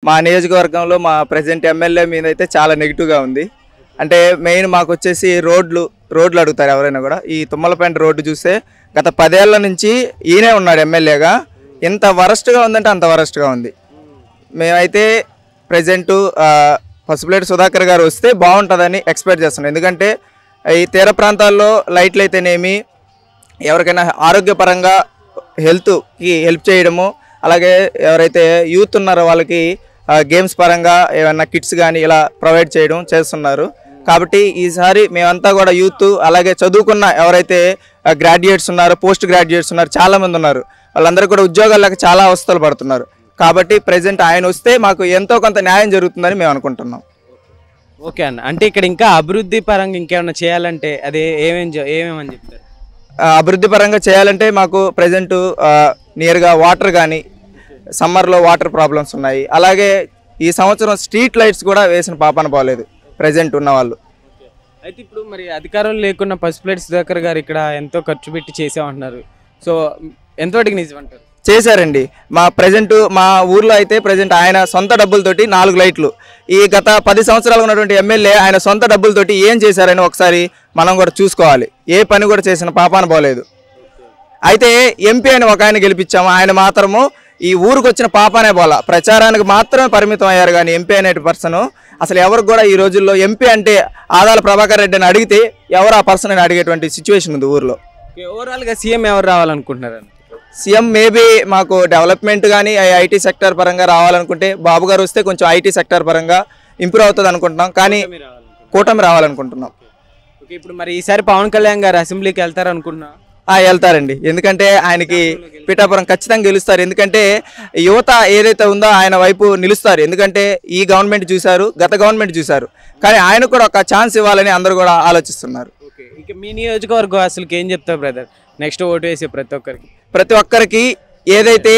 మా నియోజకవర్గంలో మా ప్రెజెంట్ ఎమ్మెల్యే మీద అయితే చాలా నెగిటివ్గా ఉంది. అంటే మెయిన్ మాకు వచ్చేసి రోడ్లు అడుగుతారు ఎవరైనా కూడా. ఈ తుమ్మలపేంట రోడ్డు చూస్తే గత 10 ఏళ్ల నుంచి ఈయనే ఉన్నాడు ఎమ్మెల్యేగా. ఎంత వరస్ట్గా ఉందంటే అంత వరస్ట్గా ఉంది. మేమైతే ప్రజెంటు పసుపులేటి సుధాకర్ గారు వస్తే బాగుంటుందని ఎక్స్పెక్ట్ చేస్తున్నాం. ఎందుకంటే ఈ తీర ప్రాంతాల్లో లైట్లు అయితేనేమి, ఎవరికైనా ఆరోగ్యపరంగా హెల్త్కి హెల్ప్ చేయడము, అలాగే ఎవరైతే యూత్ ఉన్నారో వాళ్ళకి గేమ్స్ పరంగా ఏమైనా కిట్స్ కానీ ఇలా ప్రొవైడ్ చేయడం చేస్తున్నారు. కాబట్టి ఈసారి మేమంతా కూడా యూత్, అలాగే చదువుకున్న ఎవరైతే గ్రాడ్యుయేట్స్ ఉన్నారో, పోస్ట్ గ్రాడ్యుయేట్స్ ఉన్నారు, చాలామంది ఉన్నారు, వాళ్ళందరూ కూడా ఉద్యోగాలకు చాలా అవస్థలు పడుతున్నారు. కాబట్టి ప్రజెంట్ ఆయన వస్తే మాకు ఎంతో కొంత న్యాయం జరుగుతుందని మేము అనుకుంటున్నాం. ఓకే అన్న, అంటే ఇక్కడ ఇంకా అభివృద్ధి పరంగా ఇంకేమైనా చేయాలంటే అదే ఏమేమని చెప్తారు? అభివృద్ధి పరంగా చేయాలంటే మాకు ప్రజెంట్ నియర్గా వాటర్ కానీ, సమ్మర్లో వాటర్ ప్రాబ్లమ్స్ ఉన్నాయి. అలాగే ఈ సంవత్సరం స్ట్రీట్ లైట్స్ కూడా వేసిన పాపాన పోలేదు ప్రజెంట్ ఉన్న వాళ్ళు. అయితే ఇప్పుడు మరి అధికారులు లేకున్న పసుపులేటి సుధాకర్ గారు ఇక్కడ ఎంతో ఖర్చు పెట్టి చేసామంటున్నారు. సో ఎంతోటికి నిజమంటారు? చేశారండి. మా ఊర్లో అయితే ప్రజెంట్ ఆయన సొంత డబ్బులతోటి 4 లైట్లు, ఈ గత 10 సంవత్సరాలు ఉన్నటువంటి ఎమ్మెల్యే ఆయన సొంత డబ్బులతోటి ఏం చేశారని ఒకసారి మనం కూడా చూసుకోవాలి. ఏ పని కూడా చేసిన పాపాన పోలేదు. అయితే ఎంపీ అని ఒక ఆయన గెలిపించాము, ఆయన మాత్రము ఈ ఊరికి వచ్చిన పాపానే పోలా, ప్రచారానికి మాత్రమే పరిమితం అయ్యారు. కానీ ఎంపీ అనే పర్సన్ అసలు ఎవరికి కూడా ఈ రోజుల్లో ఎంపీ అంటే ఆదాల ప్రభాకర్ రెడ్డి అని అడిగితే ఎవరు ఆ పర్సన్ అని అడిగేటువంటి సిచ్యువేషన్ ఉంది ఊర్లో. ఓవరాల్గా సీఎం ఎవరు రావాలనుకుంటున్నారు? సీఎం మేబీ మాకు డెవలప్మెంట్ కానీ ఐటీ సెక్టర్ పరంగా రావాలనుకుంటే బాబు గారు వస్తే కొంచెం ఐటీ సెక్టర్ పరంగా ఇంప్రూవ్ అవుతుంది అనుకుంటున్నాం. కానీ కూటమి రావాలనుకుంటున్నాం. ఓకే, ఇప్పుడు మరి ఈసారి పవన్ కళ్యాణ్ గారు అసెంబ్లీకి వెళ్తారు అనుకుంటున్నా? వెళ్తారండి. ఎందుకంటే ఆయనకి పిఠాపురం ఖచ్చితంగా గెలుస్తారు. ఎందుకంటే యువత ఏదైతే ఉందో ఆయన వైపు నిలుస్తారు. ఎందుకంటే ఈ గవర్నమెంట్ చూశారు, గత గవర్నమెంట్ చూశారు, కానీ ఆయనకు కూడా ఒక ఛాన్స్ ఇవ్వాలని అందరూ కూడా ఆలోచిస్తున్నారు. ఓకే, ఇక మీ నియోజకవర్గం అసలు ఏం చెప్తారు బ్రదర్? నెక్స్ట్ ఓటు వేసే ప్రతి ఒక్కరికి ఏదైతే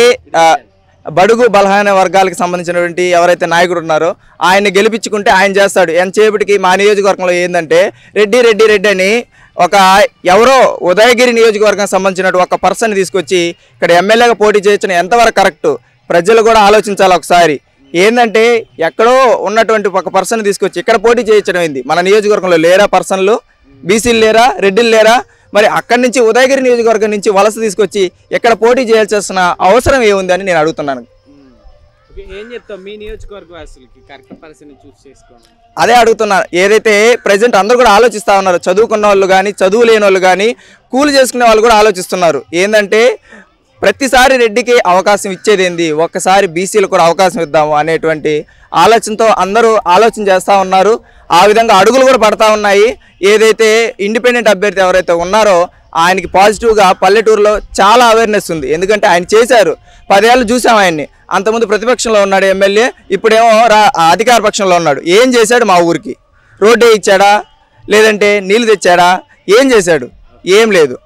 బడుగు బలహీన వర్గాలకు సంబంధించినటువంటి ఎవరైతే నాయకుడు ఉన్నారో ఆయన్ని గెలిపించుకుంటే ఆయన చేస్తాడు. ఎంతసేపటికి మా నియోజకవర్గంలో ఏంటంటే రెడ్డి అని ఒక ఎవరో ఉదయగిరి నియోజకవర్గానికి సంబంధించినట్టు ఒక పర్సన్ తీసుకొచ్చి ఇక్కడ ఎమ్మెల్యేగా పోటీ చేయొచ్చు ఎంతవరకు కరెక్టు ప్రజలు కూడా ఆలోచించాలి ఒకసారి. ఏంటంటే ఎక్కడో ఉన్నటువంటి ఒక పర్సన్ తీసుకొచ్చి ఇక్కడ పోటీ చేయించడం ఏంది? మన నియోజకవర్గంలో లేరా పర్సన్లు? బీసీలు లేరా? రెడ్డిలు లేరా? మరి అక్కడి నుంచి ఉదయగిరి నియోజకవర్గం నుంచి వలస తీసుకొచ్చి ఎక్కడ పోటీ చేయాల్సిన అవసరం ఏముంది అని నేను అడుగుతున్నాను. ఏం చెప్తావు మీ నియోజకవర్గం అసలుకి కరెక్ట్ పర్సన్ చూస్ చేసుకోండి? అదే అడుగుతున్నారు. ఏదైతే ప్రజెంట్ అందరూ కూడా ఆలోచిస్తూ ఉన్నారు, చదువుకున్న వాళ్ళు కానీ, చదువు లేని వాళ్ళు కానీ, కూలి చేసుకునే వాళ్ళు కూడా ఆలోచిస్తున్నారు. ఏంటంటే ప్రతిసారి రెడ్డికి అవకాశం ఇచ్చేది ఏంది, ఒక్కసారి బీసీలకు కూడా అవకాశం ఇద్దాము అనేటువంటి ఆలోచనతో అందరూ ఆలోచన చేస్తూ ఉన్నారు. ఆ విధంగా అడుగులు కూడా పడతా ఉన్నాయి. ఏదైతే ఇండిపెండెంట్ అభ్యర్థి ఎవరైతే ఉన్నారో ఆయనకి పాజిటివ్గా పల్లెటూరులో చాలా అవేర్నెస్ ఉంది. ఎందుకంటే ఆయన చేశారు, 10 ఏళ్ళు చూసాం ఆయన్ని. అంతకుముందు ప్రతిపక్షంలో ఉన్నాడు ఎమ్మెల్యే, ఇప్పుడేమో అధికార పక్షంలో ఉన్నాడు. ఏం చేశాడు? మా ఊరికి రోడ్డే ఇచ్చాడా, లేదంటే నీళ్ళు తెచ్చాడా, ఏం చేశాడు? ఏం లేదు.